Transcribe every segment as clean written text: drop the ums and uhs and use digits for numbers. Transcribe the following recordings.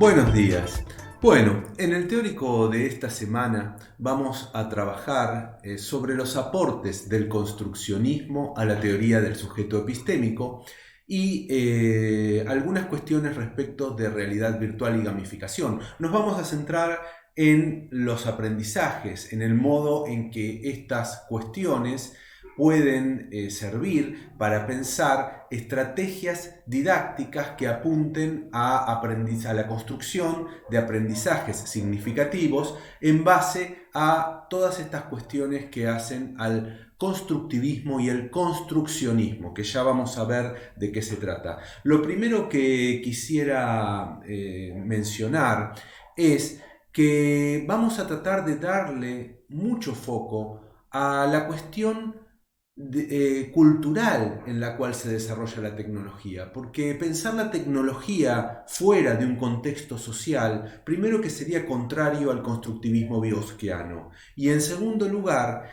Buenos días. Bueno, en el teórico de esta semana vamos a trabajar sobre los aportes del construccionismo a la teoría del sujeto epistémico y algunas cuestiones respecto de realidad virtual y gamificación. Nos vamos a centrar en los aprendizajes, en el modo en que estas cuestiones pueden servir para pensar estrategias didácticas que apunten a la construcción de aprendizajes significativos en base a todas estas cuestiones que hacen al constructivismo y el construccionismo, que ya vamos a ver de qué se trata. Lo primero que quisiera mencionar es que vamos a tratar de darle mucho foco a la cuestión cultural en la cual se desarrolla la tecnología, porque pensar la tecnología fuera de un contexto social, primero que sería contrario al constructivismo biosquiano, y en segundo lugar,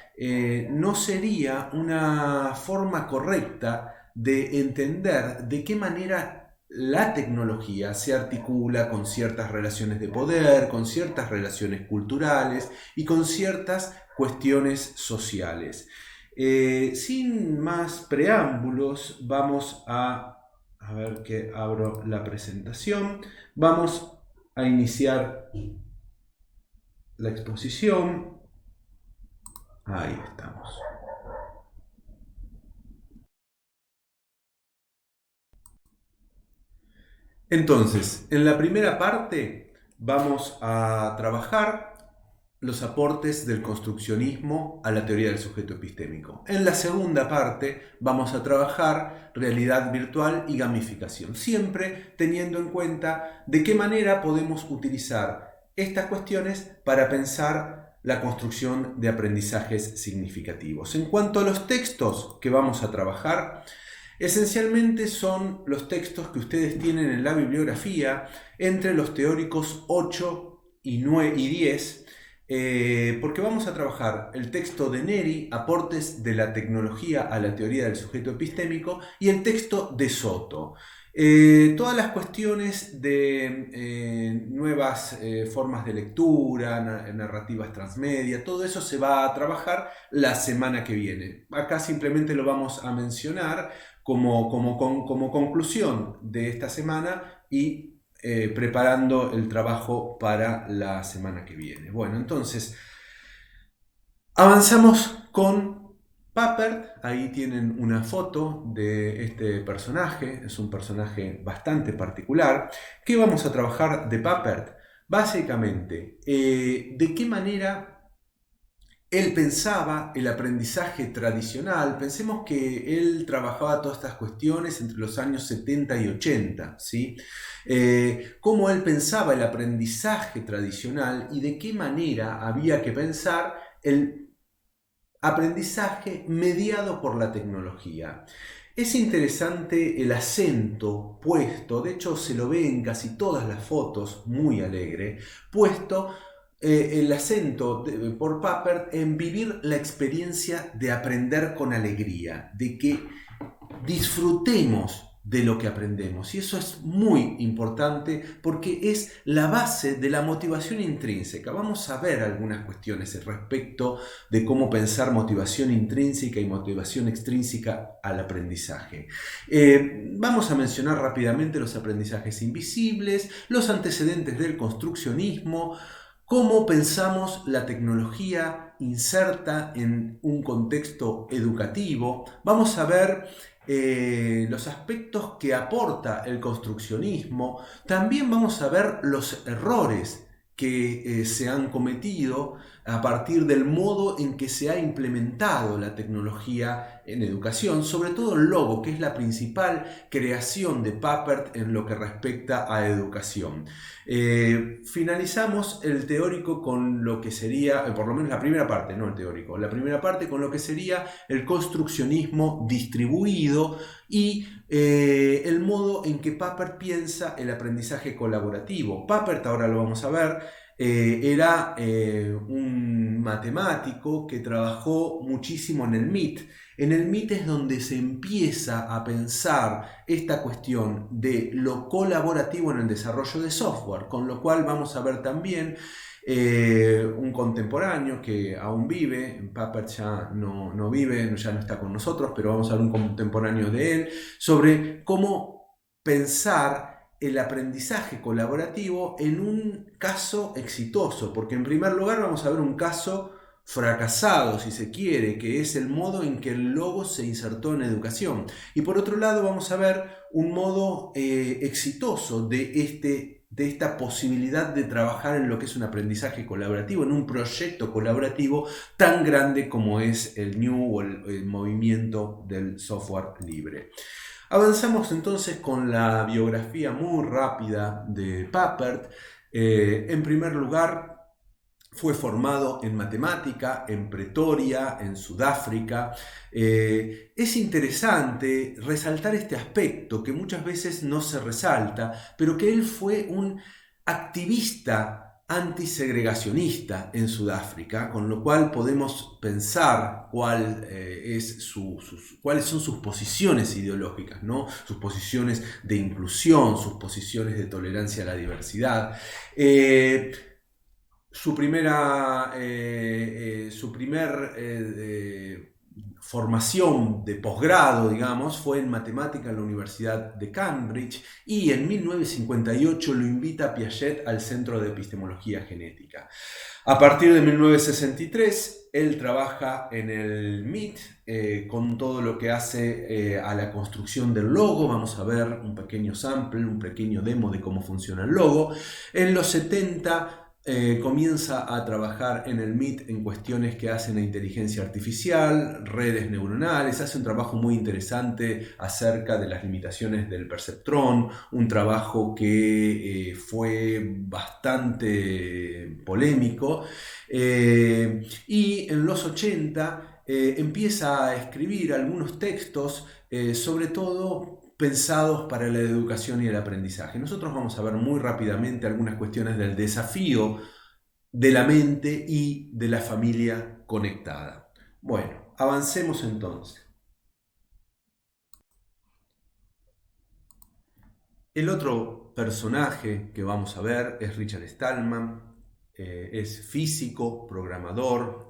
no sería una forma correcta de entender de qué manera la tecnología se articula con ciertas relaciones de poder, con ciertas relaciones culturales y con ciertas cuestiones sociales. Sin más preámbulos, vamos a ver que abro la presentación, vamos a iniciar la exposición. Ahí estamos. Entonces, en la primera parte vamos a trabajar los aportes del construccionismo a la teoría del sujeto epistémico. En la segunda parte vamos a trabajar realidad virtual y gamificación, siempre teniendo en cuenta de qué manera podemos utilizar estas cuestiones para pensar la construcción de aprendizajes significativos. En cuanto a los textos que vamos a trabajar, esencialmente son los textos que ustedes tienen en la bibliografía entre los teóricos 8 y 9 y 10, porque vamos a trabajar el texto de Neri, Aportes de la tecnología a la teoría del sujeto epistémico, y el texto de Soto. Todas las cuestiones de nuevas formas de lectura, narrativas transmedia, todo eso se va a trabajar la semana que viene. Acá simplemente lo vamos a mencionar como conclusión de esta semana y preparando el trabajo para la semana que viene. Bueno, entonces avanzamos con Papert. Ahí tienen una foto de este personaje, es un personaje bastante particular. ¿Qué vamos a trabajar de Papert? Básicamente, de qué manera él pensaba el aprendizaje tradicional. Pensemos que él trabajaba todas estas cuestiones entre los años 70 y 80, ¿sí? Cómo él pensaba el aprendizaje tradicional y de qué manera había que pensar el aprendizaje mediado por la tecnología. Es interesante el acento puesto, de hecho se lo ve en casi todas las fotos, muy alegre, puesto el acento por Papert en vivir la experiencia de aprender con alegría, de que disfrutemos de lo que aprendemos. Y eso es muy importante porque es la base de la motivación intrínseca. Vamos a ver algunas cuestiones respecto de cómo pensar motivación intrínseca y motivación extrínseca al aprendizaje. Vamos a mencionar rápidamente los aprendizajes invisibles, los antecedentes del construccionismo, cómo pensamos la tecnología inserta en un contexto educativo. Vamos a ver los aspectos que aporta el construccionismo. También vamos a ver los errores que se han cometido a partir del modo en que se ha implementado la tecnología en educación, sobre todo el logo, que es la principal creación de Papert en lo que respecta a educación. Finalizamos el teórico con lo que sería, por lo menos la primera parte, no el teórico, la primera parte con lo que sería el construccionismo distribuido y el modo en que Papert piensa el aprendizaje colaborativo. Papert, ahora lo vamos a ver, Era un matemático que trabajó muchísimo en el MIT. En el MIT es donde se empieza a pensar esta cuestión de lo colaborativo en el desarrollo de software, con lo cual vamos a ver también un contemporáneo que aún vive. Papert ya no vive, ya no está con nosotros, pero vamos a ver un contemporáneo de él, sobre cómo pensar el aprendizaje colaborativo en un caso exitoso, porque en primer lugar vamos a ver un caso fracasado, si se quiere, que es el modo en que el logo se insertó en educación. Y por otro lado vamos a ver un modo exitoso de esta posibilidad de trabajar en lo que es un aprendizaje colaborativo, en un proyecto colaborativo tan grande como es el New o el movimiento del software libre. Avanzamos entonces con la biografía muy rápida de Papert. En primer lugar, fue formado en matemática en Pretoria, en Sudáfrica. Es interesante resaltar este aspecto que muchas veces no se resalta, pero que él fue un activista antisegregacionista en Sudáfrica, con lo cual podemos pensar cuáles son sus posiciones ideológicas, ¿no? Sus posiciones de inclusión, sus posiciones de tolerancia a la diversidad. Su primera formación de posgrado, digamos, fue en matemática en la Universidad de Cambridge, y en 1958 lo invita Piaget al Centro de Epistemología Genética. A partir de 1963, él trabaja en el MIT con todo lo que hace a la construcción del logo. Vamos a ver un pequeño sample, un pequeño demo de cómo funciona el logo. En los 70 comienza a trabajar en el MIT en cuestiones que hacen a inteligencia artificial, redes neuronales, hace un trabajo muy interesante acerca de las limitaciones del perceptrón, un trabajo que fue bastante polémico, y en los 80 empieza a escribir algunos textos, sobre todo pensados para la educación y el aprendizaje. Nosotros vamos a ver muy rápidamente algunas cuestiones del desafío de la mente y de la familia conectada. Bueno, avancemos entonces. El otro personaje que vamos a ver es Richard Stallman. Es físico, programador,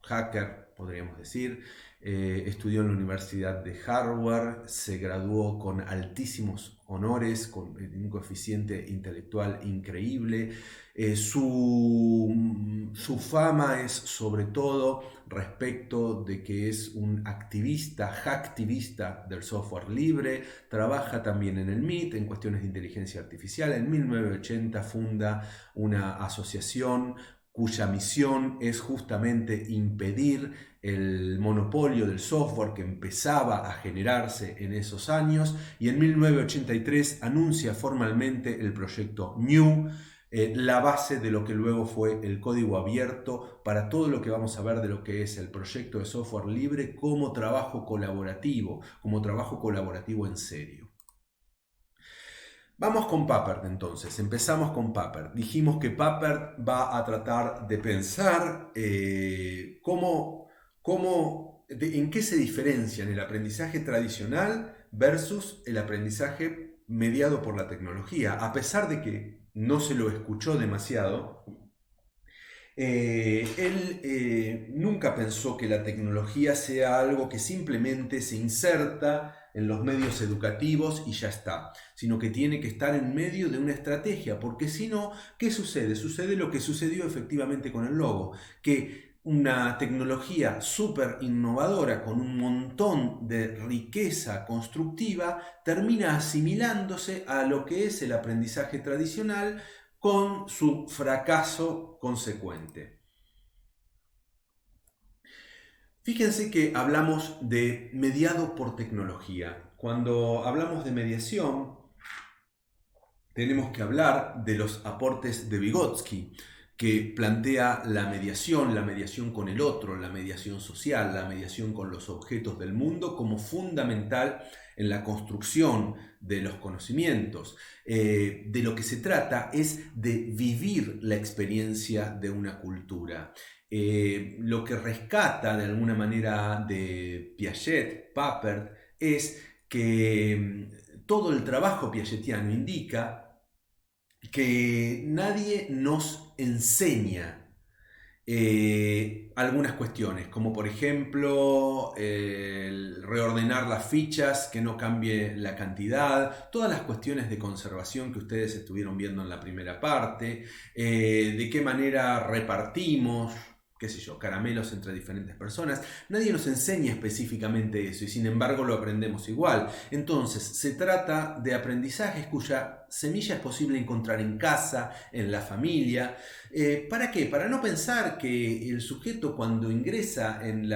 hacker, podríamos decir. Estudió en la Universidad de Harvard, se graduó con altísimos honores, con un coeficiente intelectual increíble. Su fama es sobre todo respecto de que es un hacktivista del software libre. Trabaja también en el MIT en cuestiones de inteligencia artificial. En 1980 funda una asociación cuya misión es justamente impedir el monopolio del software que empezaba a generarse en esos años, y en 1983 anuncia formalmente el proyecto New, la base de lo que luego fue el código abierto para todo lo que vamos a ver de lo que es el proyecto de software libre como trabajo colaborativo en serio. Vamos con Papert entonces, empezamos con Papert. Dijimos que Papert va a tratar de pensar en qué se diferencian el aprendizaje tradicional versus el aprendizaje mediado por la tecnología. A pesar de que no se lo escuchó demasiado, él nunca pensó que la tecnología sea algo que simplemente se inserta en los medios educativos y ya está, sino que tiene que estar en medio de una estrategia, porque si no, ¿qué sucede? Sucede lo que sucedió efectivamente con el logo, que una tecnología súper innovadora con un montón de riqueza constructiva termina asimilándose a lo que es el aprendizaje tradicional, con su fracaso consecuente. Fíjense que hablamos de mediado por tecnología. Cuando hablamos de mediación, tenemos que hablar de los aportes de Vygotsky, que plantea la mediación con el otro, la mediación social, la mediación con los objetos del mundo como fundamental en la construcción de los conocimientos. De lo que se trata es de vivir la experiencia de una cultura. Lo que rescata de alguna manera de Piaget, Papert, es que todo el trabajo piagetiano indica que nadie nos enseña algunas cuestiones, como por ejemplo el reordenar las fichas, que no cambie la cantidad, todas las cuestiones de conservación que ustedes estuvieron viendo en la primera parte, de qué manera repartimos, qué sé yo, caramelos entre diferentes personas. Nadie nos enseña específicamente eso y sin embargo lo aprendemos igual. Entonces se trata de aprendizajes cuya semilla es posible encontrar en casa, en la familia. ¿Para qué? Para no pensar que el sujeto cuando ingresa en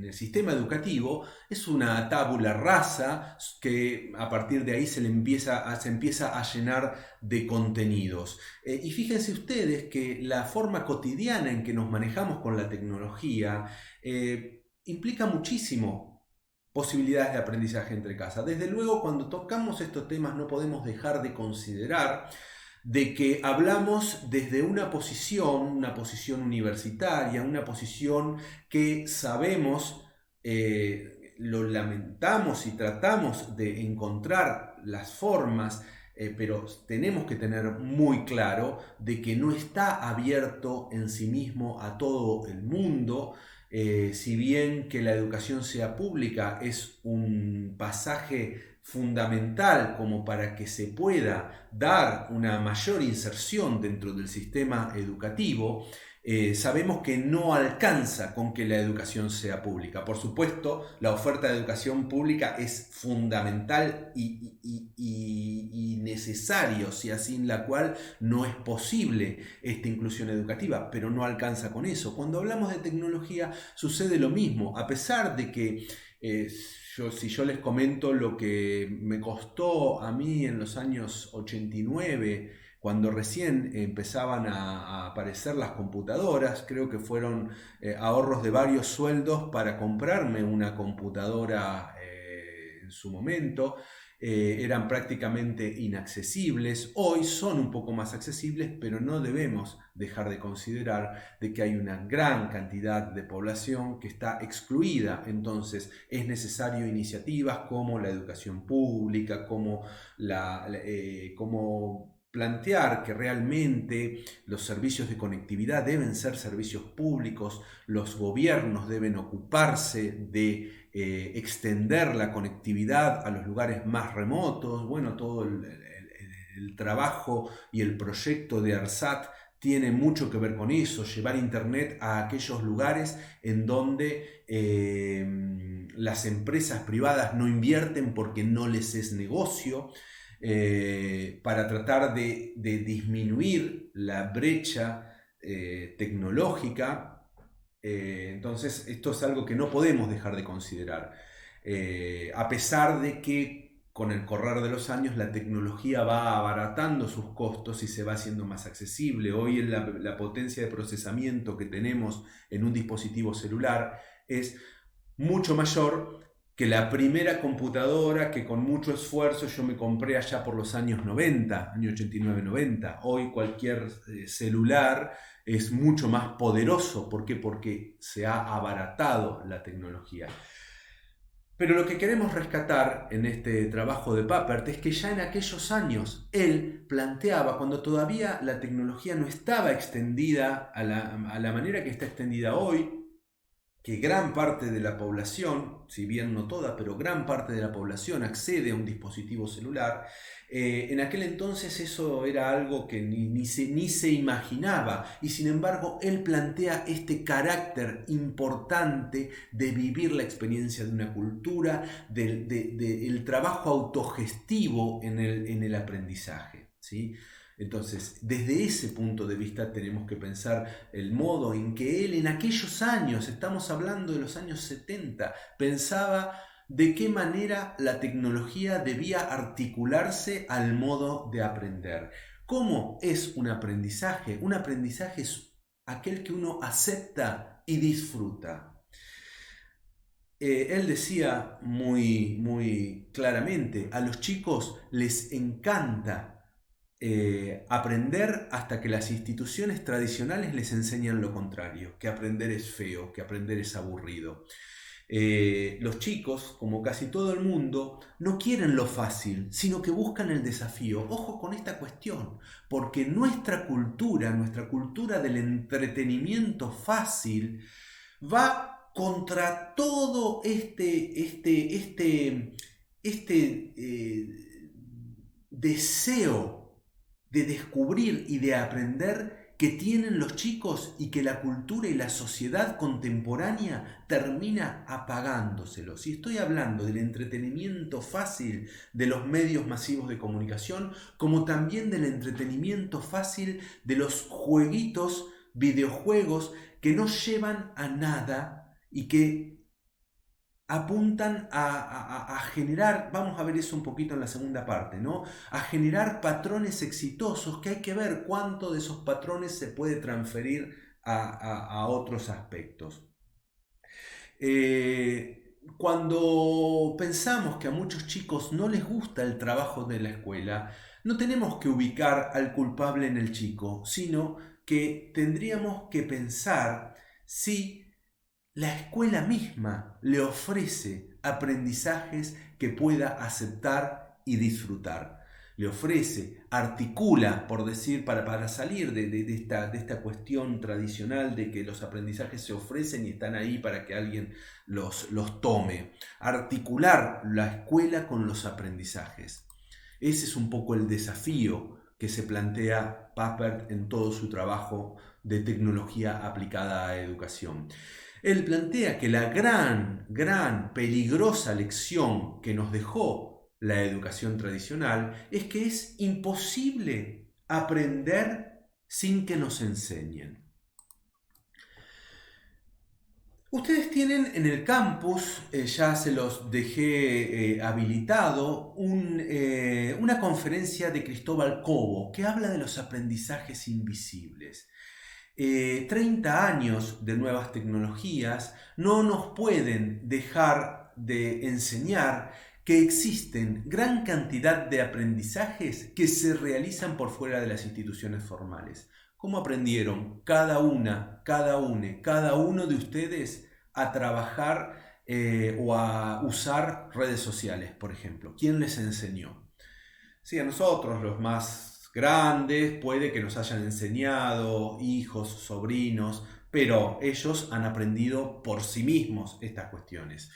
el sistema educativo es una tabula rasa que a partir de ahí se empieza a llenar de contenidos. Y fíjense ustedes que la forma cotidiana en que nos manejamos con la tecnología implica muchísimo posibilidades de aprendizaje entre casa. Desde luego, cuando tocamos estos temas no podemos dejar de considerar de que hablamos desde una posición universitaria, una posición que sabemos, lo lamentamos y tratamos de encontrar las formas, pero tenemos que tener muy claro de que no está abierto en sí mismo a todo el mundo. Si bien que la educación sea pública es un pasaje fundamental como para que se pueda dar una mayor inserción dentro del sistema educativo, sabemos que no alcanza con que la educación sea pública. Por supuesto, la oferta de educación pública es fundamental y necesario, o sea, sin la cual no es posible esta inclusión educativa, pero no alcanza con eso. Cuando hablamos de tecnología sucede lo mismo, a pesar de que si yo les comento lo que me costó a mí en los años 89, cuando recién empezaban a aparecer las computadoras, creo que fueron ahorros de varios sueldos para comprarme una computadora en su momento. Eran prácticamente inaccesibles. Hoy son un poco más accesibles, pero no debemos dejar de considerar de que hay una gran cantidad de población que está excluida. Entonces es necesario iniciativas como la educación pública, como plantear que realmente los servicios de conectividad deben ser servicios públicos, los gobiernos deben ocuparse de extender la conectividad a los lugares más remotos. Bueno, todo el trabajo y el proyecto de ARSAT tiene mucho que ver con eso, llevar internet a aquellos lugares en donde las empresas privadas no invierten porque no les es negocio. Para tratar de disminuir la brecha tecnológica. Entonces esto es algo que no podemos dejar de considerar, a pesar de que con el correr de los años la tecnología va abaratando sus costos y se va haciendo más accesible. Hoy la potencia de procesamiento que tenemos en un dispositivo celular es mucho mayor que la primera computadora que con mucho esfuerzo yo me compré allá por los años 90, año 89-90. Hoy cualquier celular es mucho más poderoso. ¿Por qué? Porque se ha abaratado la tecnología. Pero lo que queremos rescatar en este trabajo de Papert es que ya en aquellos años él planteaba, cuando todavía la tecnología no estaba extendida a la manera que está extendida hoy, que gran parte de la población, si bien no toda, pero gran parte de la población accede a un dispositivo celular. En aquel entonces eso era algo que ni se imaginaba, y sin embargo él plantea este carácter importante de vivir la experiencia de una cultura, del trabajo autogestivo en el aprendizaje, ¿sí? Entonces, desde ese punto de vista tenemos que pensar el modo en que él en aquellos años, estamos hablando de los años 70, pensaba de qué manera la tecnología debía articularse al modo de aprender. ¿Cómo es un aprendizaje? Un aprendizaje es aquel que uno acepta y disfruta. él decía muy claramente, a los chicos les encanta aprender hasta que las instituciones tradicionales les enseñan lo contrario, que aprender es feo, que aprender es aburrido. Los chicos, como casi todo el mundo, no quieren lo fácil, sino que buscan el desafío. Ojo con esta cuestión, porque nuestra cultura del entretenimiento fácil, va contra todo deseo de descubrir y de aprender que tienen los chicos y que la cultura y la sociedad contemporánea termina apagándoselos. Y estoy hablando del entretenimiento fácil de los medios masivos de comunicación, como también del entretenimiento fácil de los jueguitos, videojuegos que no llevan a nada y que apuntan a generar, vamos a ver eso un poquito en la segunda parte, ¿no? A generar patrones exitosos que hay que ver cuánto de esos patrones se puede transferir a otros aspectos. Cuando pensamos que a muchos chicos no les gusta el trabajo de la escuela, no tenemos que ubicar al culpable en el chico, sino que tendríamos que pensar si la escuela misma le ofrece aprendizajes que pueda aceptar y disfrutar. Le ofrece, articula, por decir, para salir de esta cuestión tradicional de que los aprendizajes se ofrecen y están ahí para que alguien los tome. Articular la escuela con los aprendizajes. Ese es un poco el desafío que se plantea Papert en todo su trabajo de tecnología aplicada a educación. Él plantea que la gran, peligrosa lección que nos dejó la educación tradicional es que es imposible aprender sin que nos enseñen. Ustedes tienen en el campus, ya se los dejé habilitado, una conferencia de Cristóbal Cobo que habla de los aprendizajes invisibles. 30 años de nuevas tecnologías no nos pueden dejar de enseñar que existen gran cantidad de aprendizajes que se realizan por fuera de las instituciones formales. ¿Cómo aprendieron cada uno de ustedes a trabajar o a usar redes sociales, por ejemplo? ¿Quién les enseñó? Sí, a nosotros, los más grandes, puede que nos hayan enseñado, hijos, sobrinos, pero ellos han aprendido por sí mismos estas cuestiones.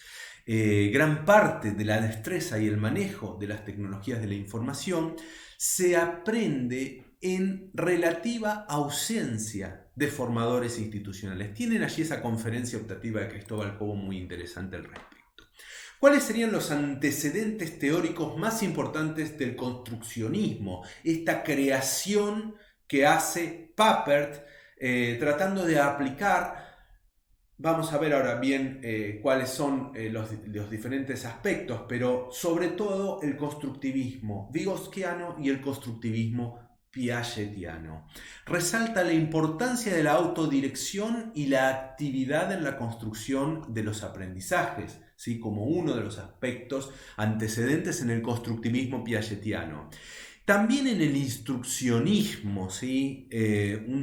Gran parte de la destreza y el manejo de las tecnologías de la información se aprende en relativa ausencia de formadores institucionales. Tienen allí esa conferencia optativa de Cristóbal Cobo muy interesante al respecto. ¿Cuáles serían los antecedentes teóricos más importantes del construccionismo? Esta creación que hace Papert tratando de aplicar, vamos a ver ahora bien cuáles son los diferentes aspectos, pero sobre todo el constructivismo vygotskiano y el constructivismo piagetiano. Resalta la importancia de la autodirección y la actividad en la construcción de los aprendizajes, ¿sí? Como uno de los aspectos antecedentes en el constructivismo piagetiano. También en el instruccionismo, ¿sí?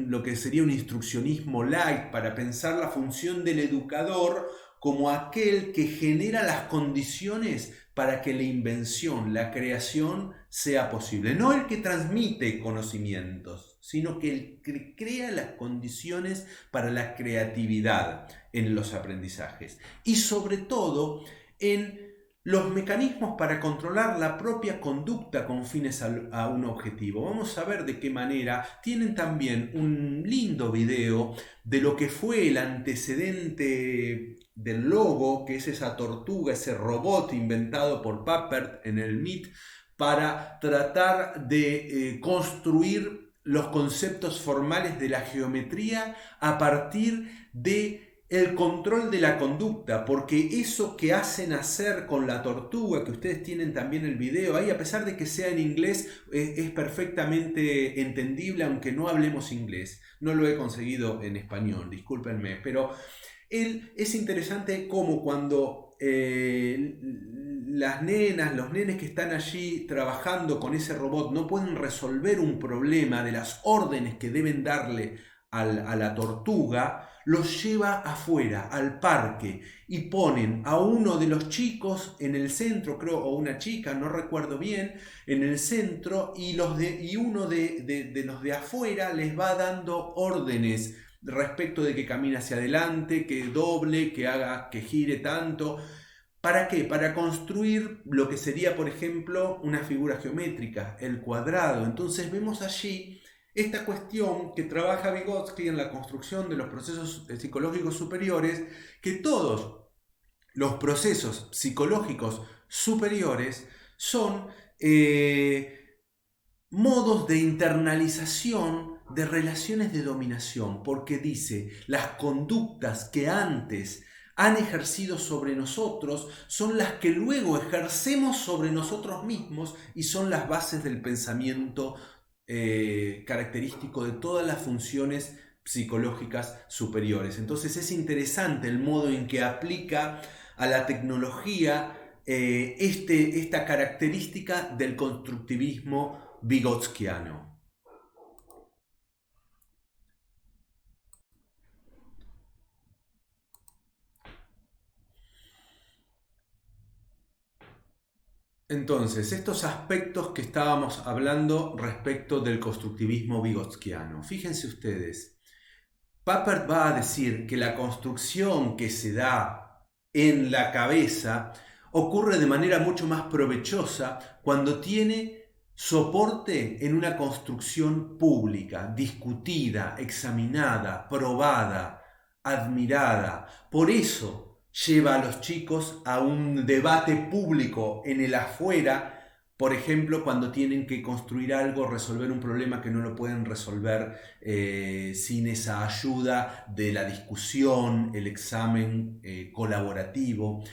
Lo que sería un instruccionismo light para pensar la función del educador como aquel que genera las condiciones para que la invención, la creación sea posible. No el que transmite conocimientos, sino que el que crea las condiciones para la creatividad en los aprendizajes. Y sobre todo en los mecanismos para controlar la propia conducta con fines a un objetivo. Vamos a ver de qué manera. Tienen también un lindo video de lo que fue el antecedente del logo, que es esa tortuga, ese robot inventado por Papert en el MIT para tratar de construir los conceptos formales de la geometría a partir de el control de la conducta, porque eso que hacen hacer con la tortuga, que ustedes tienen también el video ahí, a pesar de que sea en inglés, es perfectamente entendible, aunque no hablemos inglés. No lo he conseguido en español, discúlpenme, pero Es interesante cómo cuando las nenas, los nenes que están allí trabajando con ese robot no pueden resolver un problema de las órdenes que deben darle a la tortuga, los lleva afuera, al parque, y ponen a uno de los chicos en el centro, creo, o una chica, no recuerdo bien, en el centro, y uno de los de afuera les va dando órdenes respecto de que camine hacia adelante, que doble, que haga, que gire tanto. ¿Para qué? Para construir lo que sería, por ejemplo, una figura geométrica, el cuadrado. Entonces vemos allí esta cuestión que trabaja Vygotsky en la construcción de los procesos psicológicos superiores, que todos los procesos psicológicos superiores son modos de internalización de relaciones de dominación, porque dice, las conductas que antes han ejercido sobre nosotros son las que luego ejercemos sobre nosotros mismos y son las bases del pensamiento característico de todas las funciones psicológicas superiores. Entonces es interesante el modo en que aplica a la tecnología esta característica del constructivismo vygotskiano. Entonces, estos aspectos que estábamos hablando respecto del constructivismo vygotskiano. Fíjense ustedes, Papert va a decir que la construcción que se da en la cabeza ocurre de manera mucho más provechosa cuando tiene soporte en una construcción pública, discutida, examinada, probada, admirada. Por eso lleva a los chicos a un debate público en el afuera, por ejemplo, cuando tienen que construir algo, resolver un problema que no lo pueden resolver sin esa ayuda de la discusión, el examen colaborativo.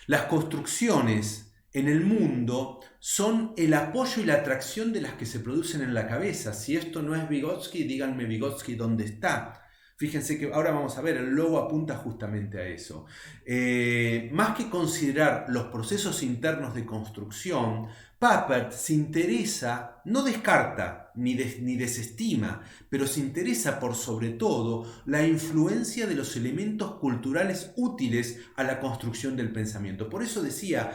Las construcciones en el mundo son el apoyo y la atracción de las que se producen en la cabeza. Si esto no es Vygotsky, díganme Vygotsky dónde está. Fíjense que ahora vamos a ver, el logo apunta justamente a eso. Más que considerar los procesos internos de construcción, Papert se interesa, no descarta ni desestima, pero se interesa por sobre todo la influencia de los elementos culturales útiles a la construcción del pensamiento. Por eso decía,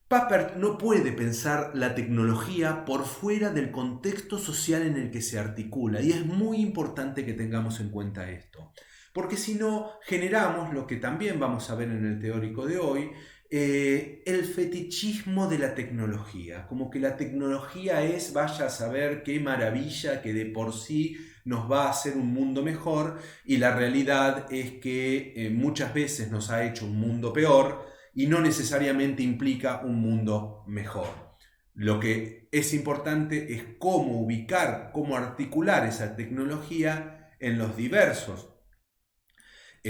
Papert no puede pensar la tecnología por fuera del contexto social en el que se articula, y es muy importante que tengamos en cuenta esto, porque si no generamos lo que también vamos a ver en el teórico de hoy, el fetichismo de la tecnología, como que la tecnología es, vaya a saber qué maravilla, que de por sí nos va a hacer un mundo mejor, y la realidad es que muchas veces nos ha hecho un mundo peor, y no necesariamente implica un mundo mejor. Lo que es importante es cómo ubicar, cómo articular esa tecnología en los diversos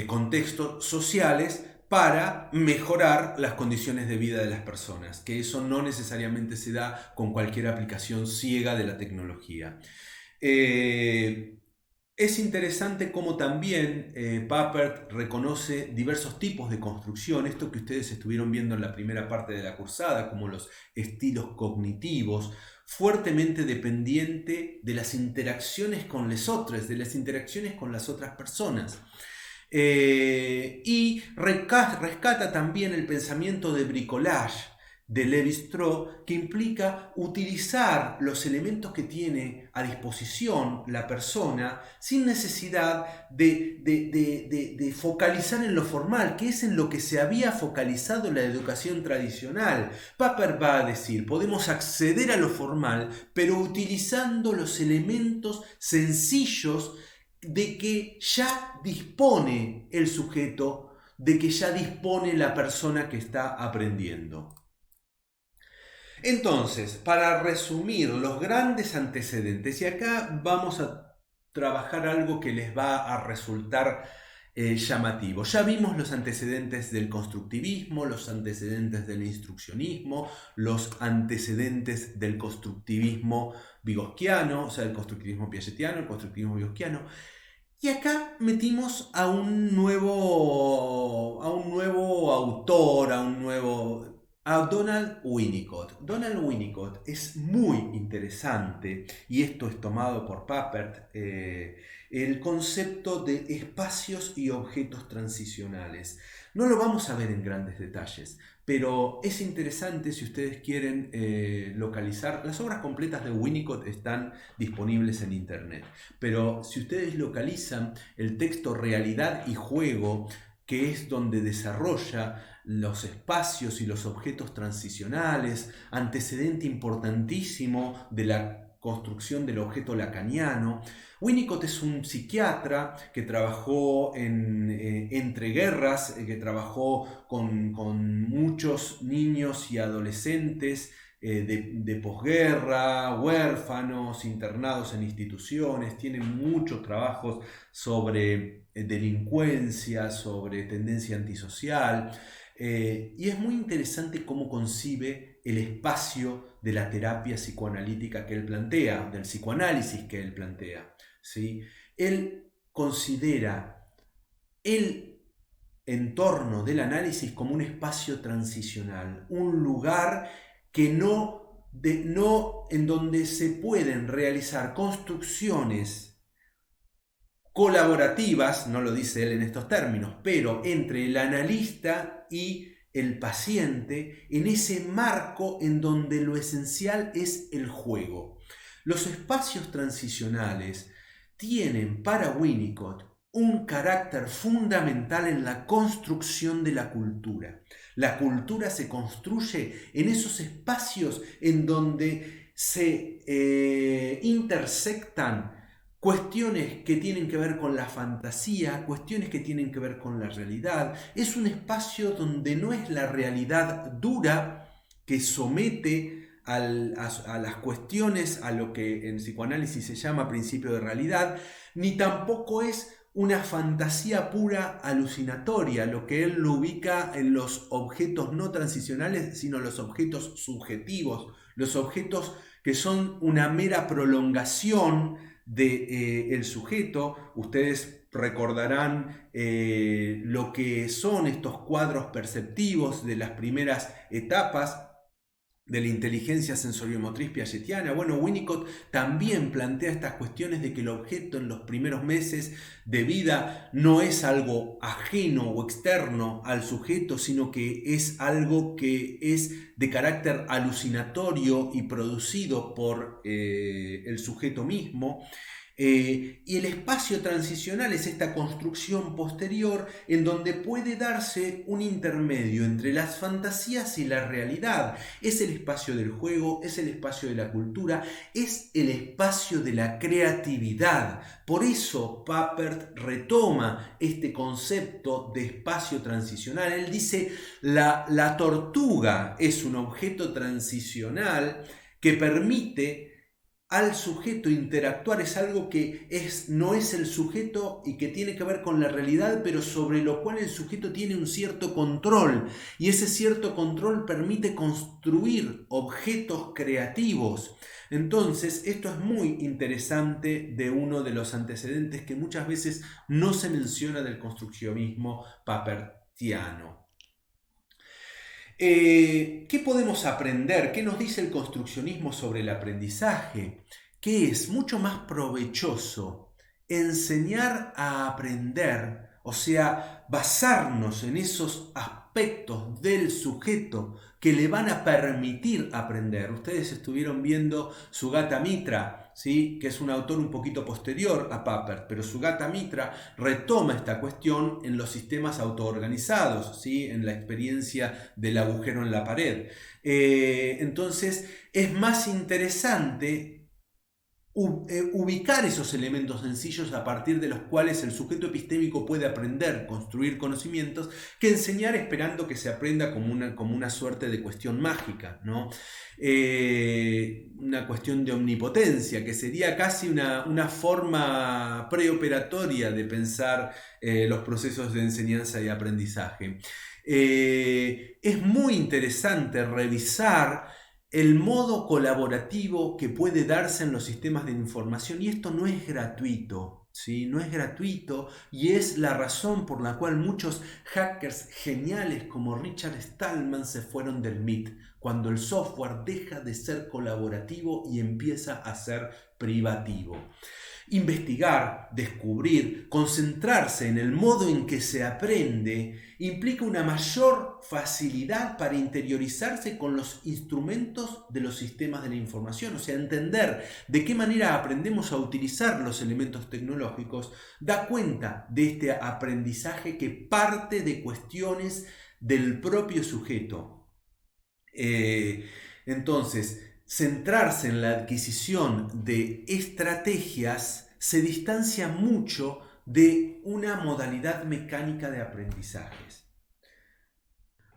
contextos sociales para mejorar las condiciones de vida de las personas, que eso no necesariamente se da con cualquier aplicación ciega de la tecnología. Es interesante cómo también Papert reconoce diversos tipos de construcción, esto que ustedes estuvieron viendo en la primera parte de la cursada, como los estilos cognitivos, fuertemente dependiente de las interacciones con los otros, de las interacciones con las otras personas. Y rescata también el pensamiento de bricolage de Lévi-Strauss, que implica utilizar los elementos que tiene a disposición la persona sin necesidad de focalizar en lo formal, que es en lo que se había focalizado la educación tradicional. Papert va a decir, podemos acceder a lo formal, pero utilizando los elementos sencillos de que ya dispone el sujeto, de que ya dispone la persona que está aprendiendo. Entonces, para resumir los grandes antecedentes, y acá vamos a trabajar algo que les va a resultar llamativo. Ya vimos los antecedentes del constructivismo, los antecedentes del instruccionismo, los antecedentes del constructivismo vygotskiano, o sea, el constructivismo piagetiano, el constructivismo vygotskiano. Y acá metimos a un nuevo autor, a Donald Winnicott. Donald Winnicott es muy interesante, y esto es tomado por Papert, el concepto de espacios y objetos transicionales. No lo vamos a ver en grandes detalles, pero es interesante si ustedes quieren localizar. Las obras completas de Winnicott están disponibles en internet. Pero si ustedes localizan el texto realidad y juego, que es donde desarrolla los espacios y los objetos transicionales, antecedente importantísimo de la construcción del objeto lacaniano. Winnicott es un psiquiatra que trabajó entre guerras, que trabajó con muchos niños y adolescentes de posguerra, huérfanos, internados en instituciones, tiene muchos trabajos sobre delincuencia, sobre tendencia antisocial, y es muy interesante cómo concibe el espacio de la terapia psicoanalítica que él plantea, del psicoanálisis que él plantea, ¿sí? Él considera el entorno del análisis como un espacio transicional, un lugar que no en donde se pueden realizar construcciones colaborativas, no lo dice él en estos términos, pero entre el analista y el paciente, en ese marco en donde lo esencial es el juego. Los espacios transicionales tienen para Winnicott un carácter fundamental en la construcción de la cultura. La cultura se construye en esos espacios en donde se intersectan cuestiones que tienen que ver con la fantasía, cuestiones que tienen que ver con la realidad. Es un espacio donde no es la realidad dura que somete a las cuestiones, a lo que en psicoanálisis se llama principio de realidad, ni tampoco es una fantasía pura alucinatoria, lo que él lo ubica en los objetos no transicionales, sino los objetos subjetivos, los objetos que son una mera prolongación del sujeto. Ustedes recordarán lo que son estos cuadros perceptivos de las primeras etapas de la inteligencia sensoriomotriz piagetiana. Bueno, Winnicott también plantea estas cuestiones de que el objeto en los primeros meses de vida no es algo ajeno o externo al sujeto, sino que es algo que es de carácter alucinatorio y producido por el sujeto mismo. Y el espacio transicional es esta construcción posterior en donde puede darse un intermedio entre las fantasías y la realidad. Es el espacio del juego, es el espacio de la cultura, es el espacio de la creatividad. Por eso Papert retoma este concepto de espacio transicional. Él dice, la tortuga es un objeto transicional que permite al sujeto interactuar, es algo que no es el sujeto y que tiene que ver con la realidad, pero sobre lo cual el sujeto tiene un cierto control, y ese cierto control permite construir objetos creativos. Entonces, esto es muy interesante de uno de los antecedentes que muchas veces no se menciona del construccionismo papertiano. ¿Qué podemos aprender? ¿Qué nos dice el construccionismo sobre el aprendizaje? Que es mucho más provechoso enseñar a aprender, o sea, basarnos en esos aspectos del sujeto que le van a permitir aprender. Ustedes estuvieron viendo Sugata Mitra, ¿sí? Que es un autor un poquito posterior a Papert, pero Sugata Mitra retoma esta cuestión en los sistemas autoorganizados, ¿sí? En la experiencia del agujero en la pared. Entonces es más interesante ubicar esos elementos sencillos a partir de los cuales el sujeto epistémico puede aprender, construir conocimientos, que enseñar esperando que se aprenda como una suerte de cuestión mágica, ¿no? Una cuestión de omnipotencia, que sería casi una forma preoperatoria de pensar los procesos de enseñanza y aprendizaje. Es muy interesante revisar el modo colaborativo que puede darse en los sistemas de información, y esto no es gratuito. ¿sí? No es gratuito y es la razón por la cual muchos hackers geniales como Richard Stallman se fueron del MIT, cuando el software deja de ser colaborativo y empieza a ser privativo. Investigar, descubrir, concentrarse en el modo en que se aprende implica una mayor facilidad para interiorizarse con los instrumentos de los sistemas de la información, o sea, entender de qué manera aprendemos a utilizar los elementos tecnológicos, da cuenta de este aprendizaje que parte de cuestiones del propio sujeto. Entonces, centrarse en la adquisición de estrategias se distancia mucho de una modalidad mecánica de aprendizajes.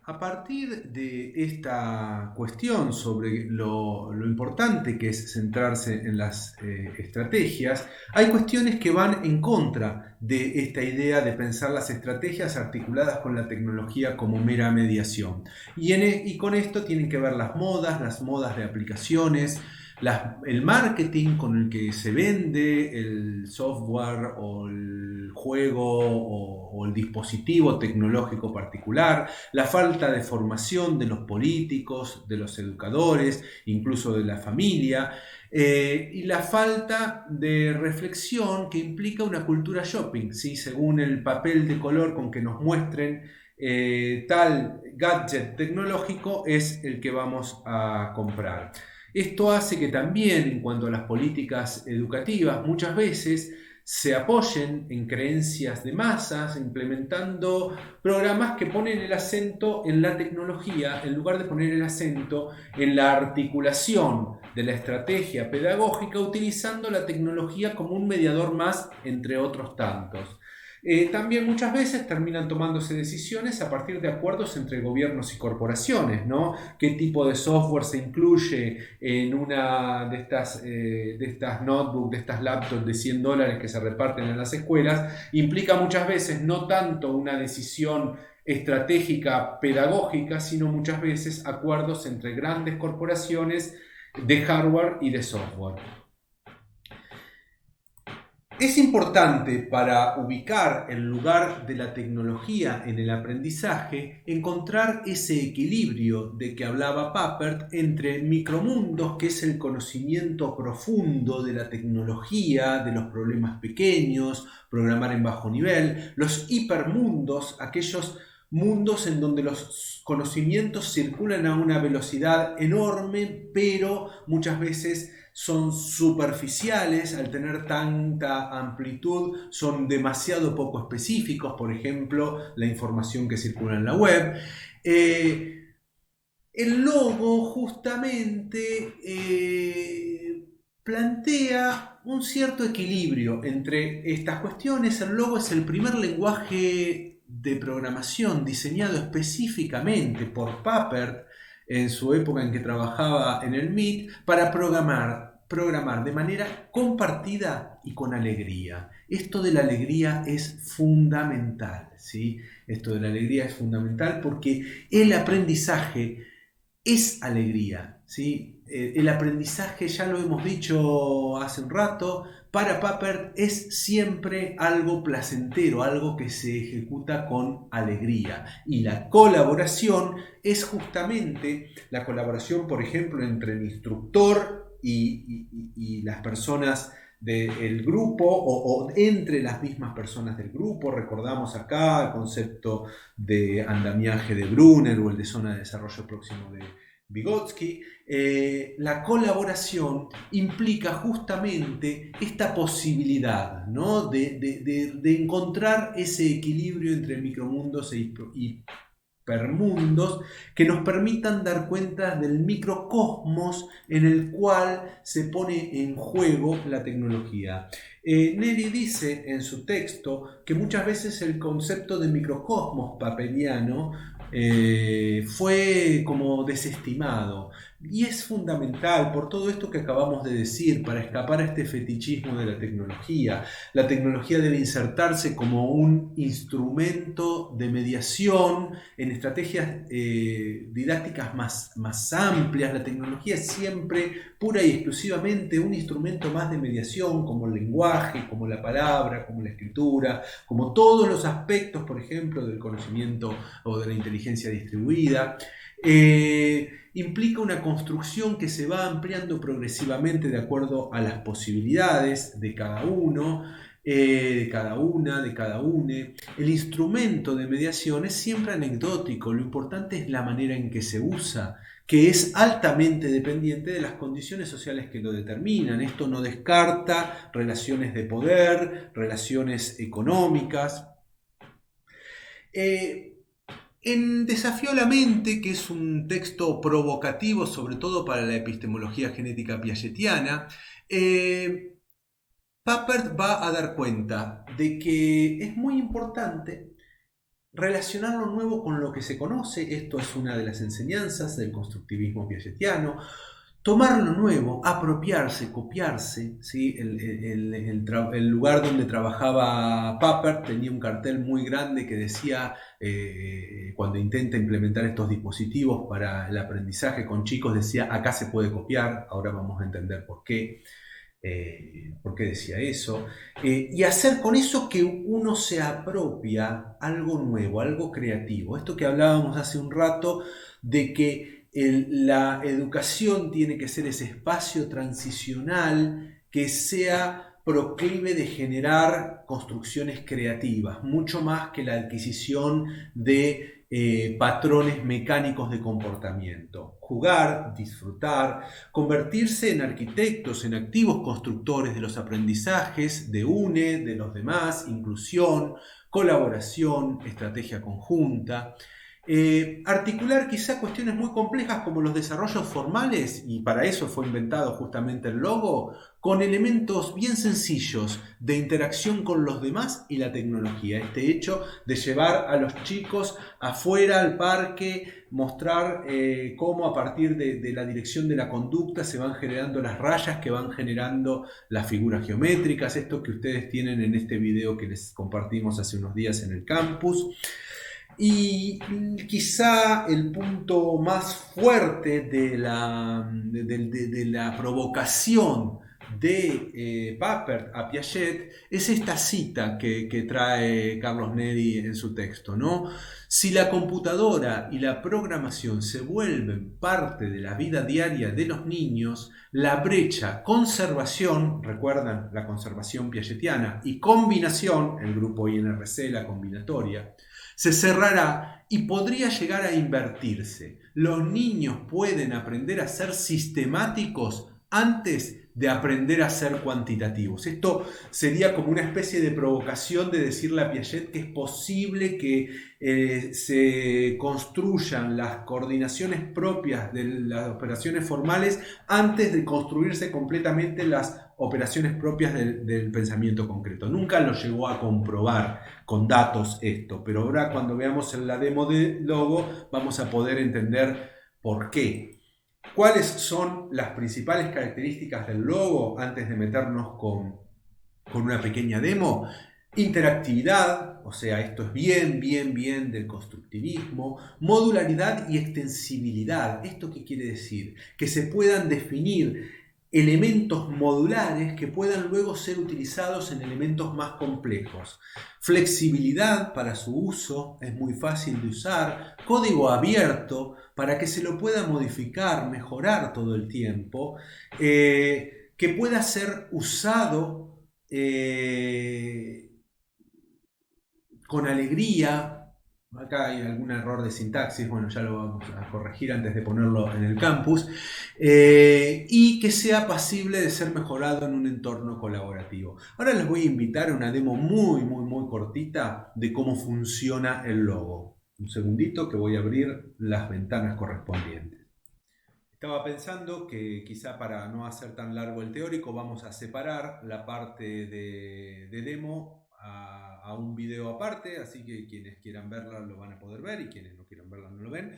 A partir de esta cuestión sobre lo importante que es centrarse en las estrategias, hay cuestiones que van en contra de esta idea de pensar las estrategias articuladas con la tecnología como mera mediación. Y con esto tienen que ver las modas de aplicaciones, el marketing con el que se vende el software o el juego o el dispositivo tecnológico particular, la falta de formación de los políticos, de los educadores, incluso de la familia, y la falta de reflexión que implica una cultura shopping, ¿sí? Según el papel de color con que nos muestren tal gadget tecnológico es el que vamos a comprar. Esto hace que también, en cuanto a las políticas educativas, muchas veces se apoyen en creencias de masas, implementando programas que ponen el acento en la tecnología en lugar de poner el acento en la articulación de la estrategia pedagógica, utilizando la tecnología como un mediador más entre otros tantos. También muchas veces terminan tomándose decisiones a partir de acuerdos entre gobiernos y corporaciones, ¿no? ¿Qué tipo de software se incluye en una de estas notebooks, de estas laptops de $100 que se reparten en las escuelas? Implica muchas veces no tanto una decisión estratégica pedagógica, sino muchas veces acuerdos entre grandes corporaciones de hardware y de software. Es importante para ubicar el lugar de la tecnología en el aprendizaje encontrar ese equilibrio de que hablaba Papert entre micromundos, que es el conocimiento profundo de la tecnología, de los problemas pequeños, programar en bajo nivel, los hipermundos, aquellos mundos en donde los conocimientos circulan a una velocidad enorme, pero muchas veces son superficiales, al tener tanta amplitud, son demasiado poco específicos, por ejemplo, la información que circula en la web. El logo justamente plantea un cierto equilibrio entre estas cuestiones. El logo es el primer lenguaje de programación diseñado específicamente por Papert en su época en que trabajaba en el MIT para programar de manera compartida y con alegría. Esto de la alegría es fundamental, ¿sí? Esto de la alegría es fundamental porque el aprendizaje es alegría, ¿sí? El aprendizaje, ya lo hemos dicho hace un rato, para Papert es siempre algo placentero, algo que se ejecuta con alegría. Y la colaboración es justamente la colaboración, por ejemplo, entre el instructor y las personas del grupo o entre las mismas personas del grupo. Recordamos acá el concepto de andamiaje de Brunner o el de zona de desarrollo próximo de Vygotsky. La colaboración implica justamente esta posibilidad, ¿no? de encontrar ese equilibrio entre micromundos e hipermundos que nos permitan dar cuenta del microcosmos en el cual se pone en juego la tecnología. Neri dice en su texto que muchas veces el concepto de microcosmos paperiano fue como desestimado, Y es fundamental por todo esto que acabamos de decir, para escapar a este fetichismo de la tecnología. La tecnología debe insertarse como un instrumento de mediación en estrategias didácticas más amplias. La tecnología es siempre pura y exclusivamente un instrumento más de mediación, como el lenguaje, como la palabra, como la escritura, como todos los aspectos, por ejemplo, del conocimiento o de la inteligencia distribuida. Implica una construcción que se va ampliando progresivamente de acuerdo a las posibilidades de cada uno, de cada una, de cada une. El instrumento de mediación es siempre anecdótico, lo importante es la manera en que se usa, que es altamente dependiente de las condiciones sociales que lo determinan. Esto no descarta relaciones de poder, relaciones económicas. En Desafío a la mente, que es un texto provocativo, sobre todo para la epistemología genética piagetiana, Papert va a dar cuenta de que es muy importante relacionar lo nuevo con lo que se conoce. Esto es una de las enseñanzas del constructivismo piagetiano. Tomar lo nuevo, apropiarse, copiarse. ¿Sí? El lugar donde trabajaba Papert tenía un cartel muy grande que decía, cuando intenta implementar estos dispositivos para el aprendizaje con chicos, decía, acá se puede copiar. Ahora vamos a entender por qué decía eso. Y hacer con eso que uno se apropia algo nuevo, algo creativo. Esto que hablábamos hace un rato de que la educación tiene que ser ese espacio transicional que sea proclive de generar construcciones creativas, mucho más que la adquisición de patrones mecánicos de comportamiento. Jugar, disfrutar, convertirse en arquitectos, en activos constructores de los aprendizajes, de UNE, de los demás, inclusión, colaboración, estrategia conjunta. Articular quizá cuestiones muy complejas como los desarrollos formales, y para eso fue inventado justamente el logo, con elementos bien sencillos de interacción con los demás y la tecnología. Este hecho de llevar a los chicos afuera al parque, mostrar cómo a partir de la dirección de la conducta se van generando las rayas que van generando las figuras geométricas, esto que ustedes tienen en este video que les compartimos hace unos días en el campus. Y quizá el punto más fuerte de la provocación de Papert a Piaget es esta cita que trae Carlos Neri en su texto, ¿no? Si la computadora y la programación se vuelven parte de la vida diaria de los niños, la brecha conservación, recuerdan la conservación piagetiana, y combinación, el grupo INRC, la combinatoria, se cerrará y podría llegar a invertirse. Los niños pueden aprender a ser sistemáticos antes de aprender a ser cuantitativos. Esto sería como una especie de provocación de decirle a Piaget que es posible que se construyan las coordinaciones propias de las operaciones formales antes de construirse completamente las operaciones propias del pensamiento concreto. Nunca lo llegó a comprobar con datos esto, pero ahora cuando veamos en la demo de logo vamos a poder entender por qué. ¿Cuáles son las principales características del logo antes de meternos con una pequeña demo? Interactividad, o sea, esto es bien del constructivismo. Modularidad y extensibilidad. ¿Esto qué quiere decir? Que se puedan definir elementos modulares que puedan luego ser utilizados en elementos más complejos. Flexibilidad para su uso, es muy fácil de usar. Código abierto para que se lo pueda modificar, mejorar todo el tiempo. Que pueda ser usado con alegría. Acá hay algún error de sintaxis, bueno, ya lo vamos a corregir antes de ponerlo en el campus, y que sea pasible de ser mejorado en un entorno colaborativo. Ahora les voy a invitar a una demo muy cortita de cómo funciona el logo. Un segundito que voy a abrir las ventanas correspondientes. Estaba pensando que quizá para no hacer tan largo el teórico vamos a separar la parte de demo a a un video aparte, así que quienes quieran verla lo van a poder ver y quienes no quieran verla no lo ven.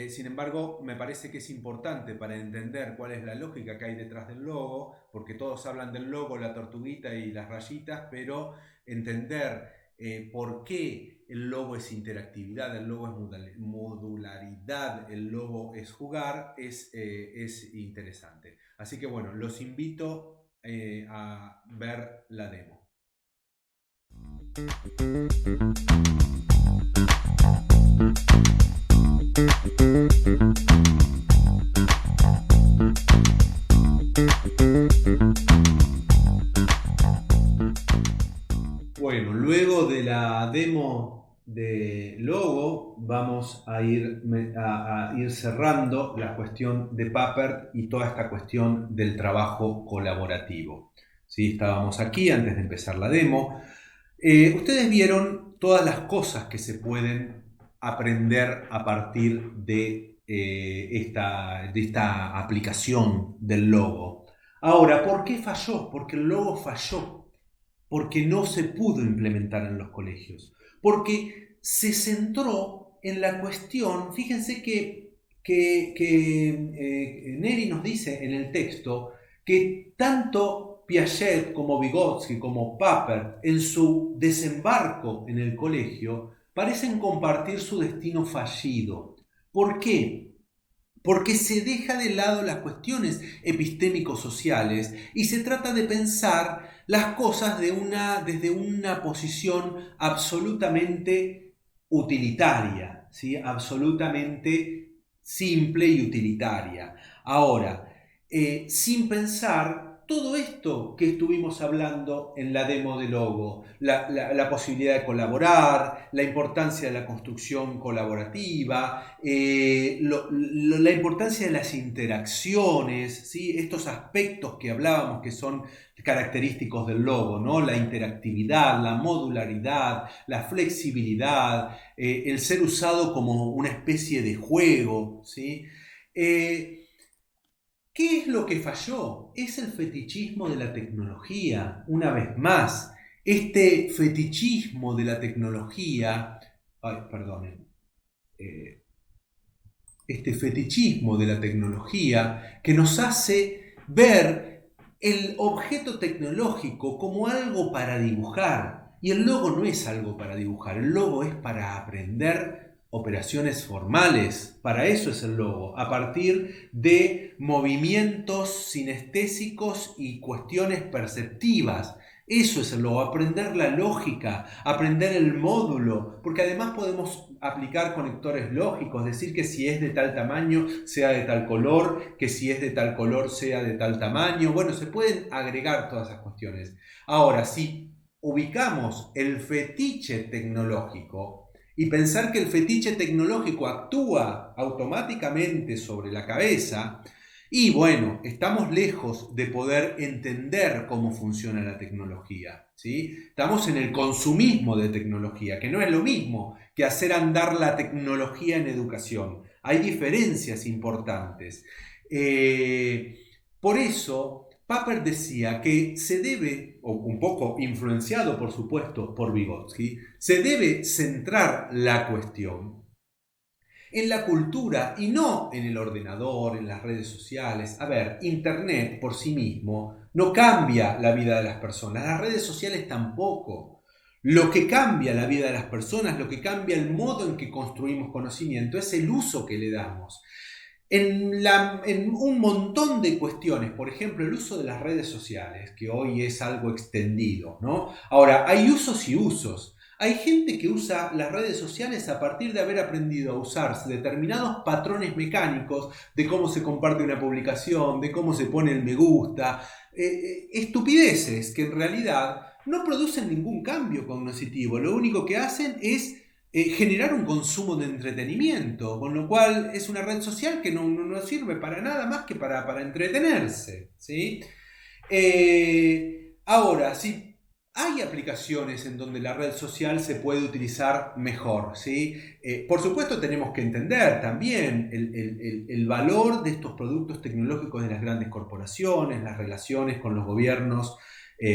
Sin embargo, me parece que es importante para entender cuál es la lógica que hay detrás del logo, porque todos hablan del logo, la tortuguita y las rayitas, pero entender por qué el logo es interactividad, el logo es modularidad, el logo es jugar, es interesante. Así que bueno, los invito a ver la demo. Bueno, luego de la demo de logo vamos a ir cerrando la cuestión de Papert y toda esta cuestión del trabajo colaborativo. ¿Sí? Estábamos aquí antes de empezar la demo. Ustedes vieron todas las cosas que se pueden aprender a partir de esta aplicación del logo. Ahora, ¿por qué falló? Porque el logo falló. Porque no se pudo implementar en los colegios, porque se centró en la cuestión, fíjense que Neri nos dice en el texto que tanto Piaget como Vygotsky como Papert en su desembarco en el colegio parecen compartir su destino fallido. ¿Por qué? Porque se deja de lado las cuestiones epistémico-sociales y se trata de pensar las cosas desde una posición absolutamente utilitaria, ¿sí? Absolutamente simple y utilitaria. Ahora, sin pensar todo esto que estuvimos hablando en la demo de logo, la posibilidad de colaborar, la importancia de la construcción colaborativa, la importancia de las interacciones, ¿sí? Estos aspectos que hablábamos que son característicos del logo, ¿no? La interactividad, la modularidad, la flexibilidad, el ser usado como una especie de juego, ¿sí? ¿Qué es lo que falló? Es el fetichismo de la tecnología, una vez más. Este fetichismo de la tecnología, este fetichismo de la tecnología que nos hace ver el objeto tecnológico como algo para dibujar. Y el logo no es algo para dibujar, el logo es para aprender operaciones formales, para eso es el logo, a partir de movimientos sinestésicos y cuestiones perceptivas. Eso es el logo, aprender la lógica, aprender el módulo, porque además podemos aplicar conectores lógicos, decir que si es de tal tamaño sea de tal color, que si es de tal color sea de tal tamaño. Bueno, se pueden agregar todas esas cuestiones. Ahora, si ubicamos el fetiche tecnológico y pensar que el fetiche tecnológico actúa automáticamente sobre la cabeza, y bueno, estamos lejos de poder entender cómo funciona la tecnología, ¿sí? Estamos en el consumismo de tecnología, que no es lo mismo que hacer andar la tecnología en educación. Hay diferencias importantes. Por eso, Papert decía que se debe, o un poco influenciado por supuesto por Vygotsky, se debe centrar la cuestión en la cultura y no en el ordenador, en las redes sociales. A ver, Internet por sí mismo no cambia la vida de las personas, las redes sociales tampoco. Lo que cambia la vida de las personas, lo que cambia el modo en que construimos conocimiento es el uso que le damos. En un montón de cuestiones, por ejemplo, el uso de las redes sociales, que hoy es algo extendido, ¿no? Ahora, hay usos y usos. Hay gente que usa las redes sociales a partir de haber aprendido a usar determinados patrones mecánicos de cómo se comparte una publicación, de cómo se pone el me gusta, estupideces que en realidad no producen ningún cambio cognitivo. Lo único que hacen es generar un consumo de entretenimiento, con lo cual es una red social que no sirve para nada más que para entretenerse, ¿sí? Ahora, si hay aplicaciones en donde la red social se puede utilizar mejor, ¿sí? Por supuesto tenemos que entender también el valor de estos productos tecnológicos de las grandes corporaciones, las relaciones con los gobiernos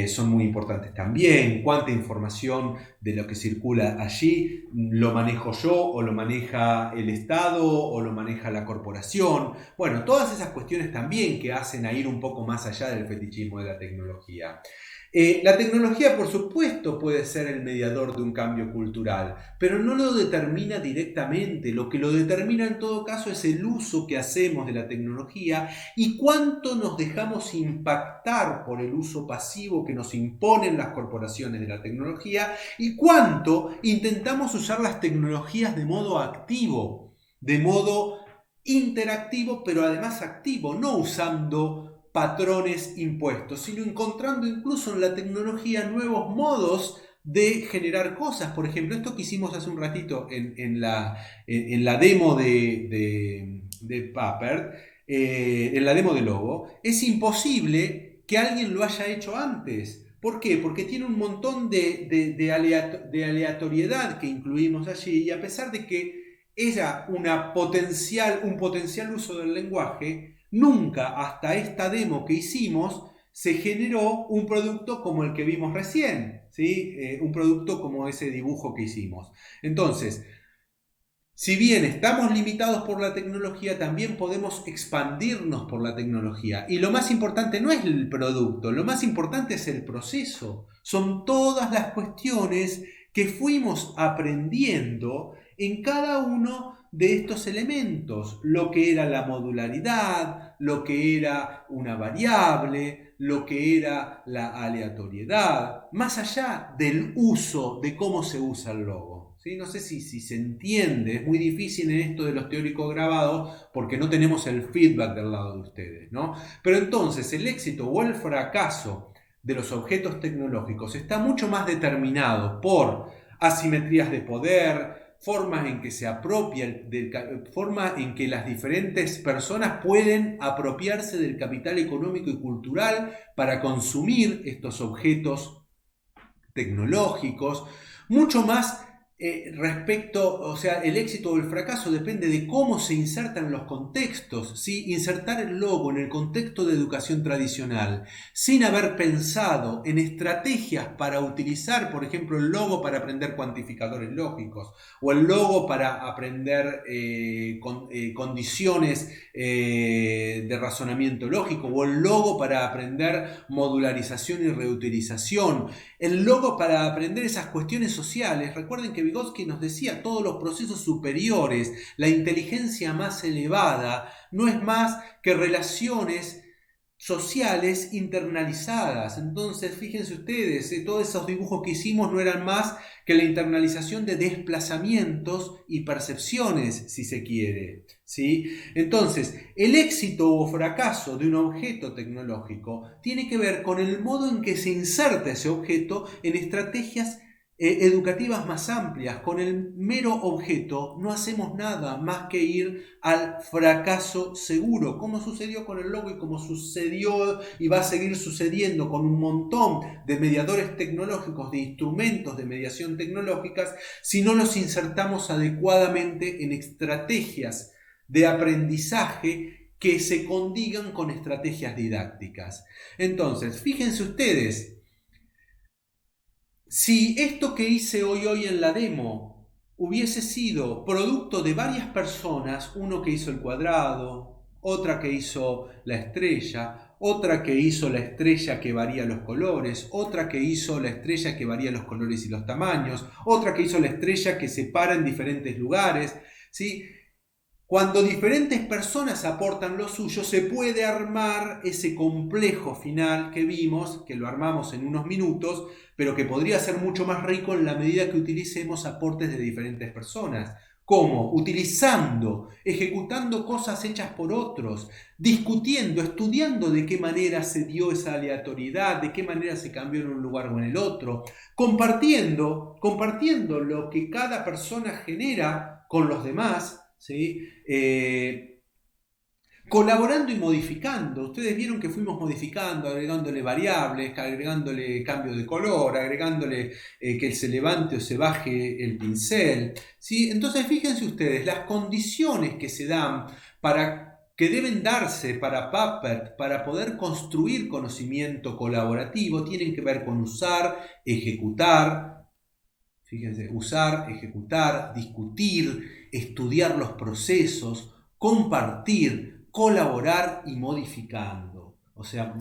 son muy importantes también. Cuánta información de lo que circula allí lo manejo yo, o lo maneja el Estado, o lo maneja la corporación. Bueno, todas esas cuestiones también que hacen a ir un poco más allá del fetichismo de la tecnología. La tecnología, por supuesto, puede ser el mediador de un cambio cultural, pero no lo determina directamente. Lo que lo determina en todo caso es el uso que hacemos de la tecnología y cuánto nos dejamos impactar por el uso pasivo que nos imponen las corporaciones de la tecnología y cuánto intentamos usar las tecnologías de modo activo, de modo interactivo, pero además activo, no usando patrones impuestos, sino encontrando incluso en la tecnología nuevos modos de generar cosas. Por ejemplo, esto que hicimos hace un ratito en la demo de Paper, en la demo de Logo, es imposible que alguien lo haya hecho antes. ¿Por qué? Porque tiene un montón de aleatoriedad que incluimos allí, y a pesar de que era un potencial uso del lenguaje, nunca hasta esta demo que hicimos se generó un producto como el que vimos recién, ¿sí? Un producto como ese dibujo que hicimos. Entonces, si bien estamos limitados por la tecnología, también podemos expandirnos por la tecnología. Y lo más importante no es el producto, lo más importante es el proceso. Son todas las cuestiones que fuimos aprendiendo en cada uno de estos elementos. Lo que era la modularidad, lo que era una variable, lo que era la aleatoriedad, más allá del uso, de cómo se usa el logo. ¿Sí? No sé si se entiende, es muy difícil en esto de los teóricos grabados porque no tenemos el feedback del lado de ustedes, ¿no? Pero entonces el éxito o el fracaso de los objetos tecnológicos está mucho más determinado por asimetrías de poder, formas en que se apropia, forma en que las diferentes personas pueden apropiarse del capital económico y cultural para consumir estos objetos tecnológicos, mucho más respecto, o sea, el éxito o el fracaso depende de cómo se insertan los contextos, ¿sí? Insertar el logo en el contexto de educación tradicional, sin haber pensado en estrategias para utilizar, por ejemplo, el logo para aprender cuantificadores lógicos, o el logo para aprender condiciones de razonamiento lógico, o el logo para aprender modularización y reutilización, el logo para aprender esas cuestiones sociales. Recuerden que Vygotsky nos decía, todos los procesos superiores, la inteligencia más elevada, no es más que relaciones sociales internalizadas. Entonces, fíjense ustedes, todos esos dibujos que hicimos no eran más que la internalización de desplazamientos y percepciones, si se quiere, ¿sí? Entonces, el éxito o fracaso de un objeto tecnológico tiene que ver con el modo en que se inserta ese objeto en estrategias educativas más amplias. Con el mero objeto no hacemos nada más que ir al fracaso seguro, como sucedió con el logo y como sucedió y va a seguir sucediendo con un montón de mediadores tecnológicos, de instrumentos de mediación tecnológicas, si no los insertamos adecuadamente en estrategias de aprendizaje que se condigan con estrategias didácticas. Entonces, fíjense ustedes, si esto que hice hoy en la demo hubiese sido producto de varias personas, uno que hizo el cuadrado, otra que hizo la estrella, otra que hizo la estrella que varía los colores, otra que hizo la estrella que varía los colores y los tamaños, otra que hizo la estrella que se para en diferentes lugares, ¿sí? Cuando diferentes personas aportan lo suyo, se puede armar ese complejo final que vimos, que lo armamos en unos minutos, pero que podría ser mucho más rico en la medida que utilicemos aportes de diferentes personas. ¿Cómo? Utilizando, ejecutando cosas hechas por otros, discutiendo, estudiando de qué manera se dio esa aleatoriedad, de qué manera se cambió en un lugar o en el otro, compartiendo lo que cada persona genera con los demás, ¿sí? Colaborando y modificando. Ustedes vieron que fuimos modificando, agregándole variables, agregándole cambio de color, agregándole que se levante o se baje el pincel, ¿sí? Entonces fíjense ustedes, las condiciones que se dan para que deben darse para Papert para poder construir conocimiento colaborativo tienen que ver con usar, ejecutar, fíjense, usar, ejecutar, discutir, estudiar los procesos, compartir, colaborar y modificando. O sea,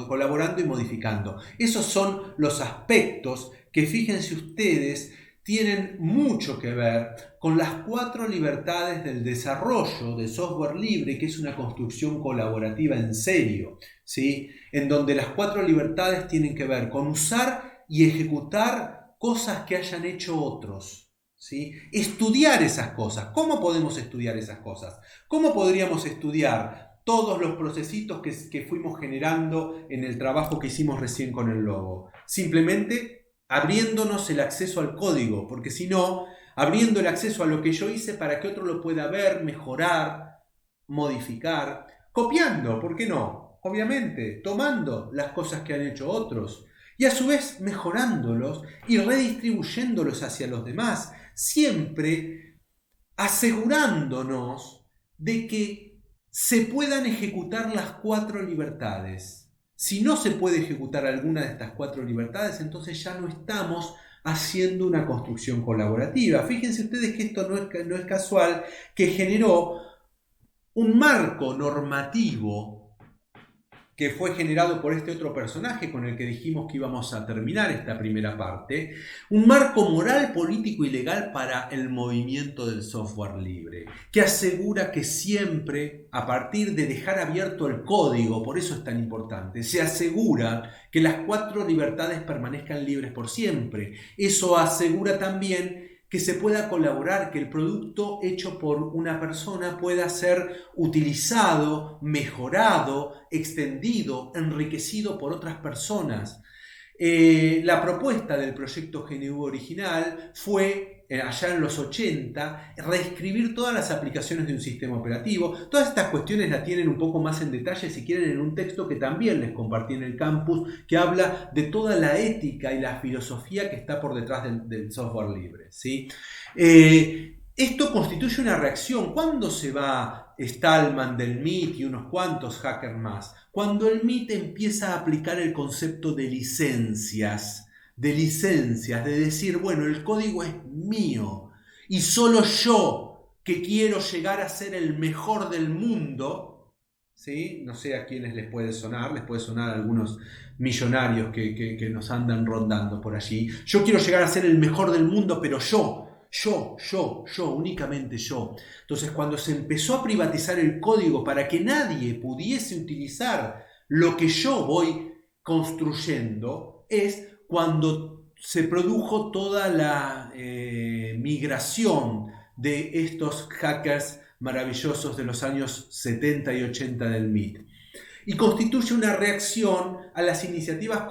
colaborando y modificando. Esos son los aspectos que, fíjense ustedes, tienen mucho que ver con las 4 libertades del desarrollo de software libre, que es una construcción colaborativa en serio, ¿sí? En donde las 4 libertades tienen que ver con usar y ejecutar cosas que hayan hecho otros, ¿sí? Estudiar esas cosas. ¿Cómo podemos estudiar esas cosas? ¿Cómo podríamos estudiar todos los procesitos que fuimos generando en el trabajo que hicimos recién con el logo? Simplemente abriéndonos el acceso al código, porque si no, abriendo el acceso a lo que yo hice para que otro lo pueda ver, mejorar, modificar, copiando, ¿por qué no? Obviamente, tomando las cosas que han hecho otros y a su vez mejorándolos y redistribuyéndolos hacia los demás, siempre asegurándonos de que se puedan ejecutar las 4 libertades. Si no se puede ejecutar alguna de estas 4 libertades, entonces ya no estamos haciendo una construcción colaborativa. Fíjense ustedes que esto no es casual, que generó un marco normativo que fue generado por este otro personaje con el que dijimos que íbamos a terminar esta primera parte, un marco moral, político y legal para el movimiento del software libre, que asegura que siempre, a partir de dejar abierto el código, por eso es tan importante, se asegura que las 4 libertades permanezcan libres por siempre. Eso asegura también que se pueda colaborar, que el producto hecho por una persona pueda ser utilizado, mejorado, extendido, enriquecido por otras personas. La propuesta del proyecto GNU original fue, allá en los 80, reescribir todas las aplicaciones de un sistema operativo. Todas estas cuestiones las tienen un poco más en detalle, si quieren, en un texto que también les compartí en el campus, que habla de toda la ética y la filosofía que está por detrás del software libre, ¿sí? Esto constituye una reacción. ¿Cuándo se va Stallman del MIT y unos cuantos hackers más? Cuando el MIT empieza a aplicar el concepto de licencias, de decir, bueno, el código es mío y solo yo, que quiero llegar a ser el mejor del mundo, ¿sí? No sé a quiénes les puede sonar a algunos millonarios que nos andan rondando por allí. Yo quiero llegar a ser el mejor del mundo, pero yo, únicamente yo. Entonces, cuando se empezó a privatizar el código para que nadie pudiese utilizar lo que yo voy construyendo, es cuando se produjo toda la migración de estos hackers maravillosos de los años 70 y 80 del MIT. Y constituye una reacción a las iniciativas